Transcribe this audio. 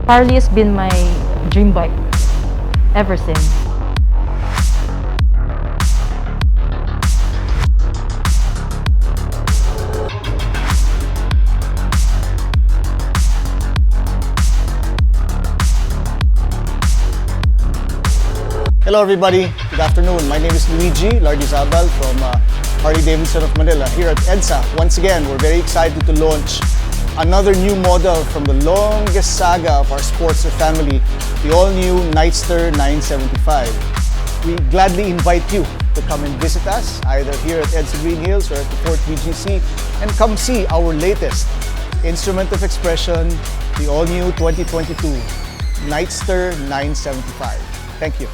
Harley has been my dream bike ever since. Hello everybody, good afternoon. My name is Luigi Lardizabal from Harley-Davidson of Manila. Here at EDSA, once again, we're very excited to launch another new model from the longest saga of our Sportster family, the all-new Nightster 975. We gladly invite you to come and visit us, either here at EDSA Greenhills or at the Fort BGC, and come see our latest instrument of expression, the all-new 2022 Nightster 975. Thank you.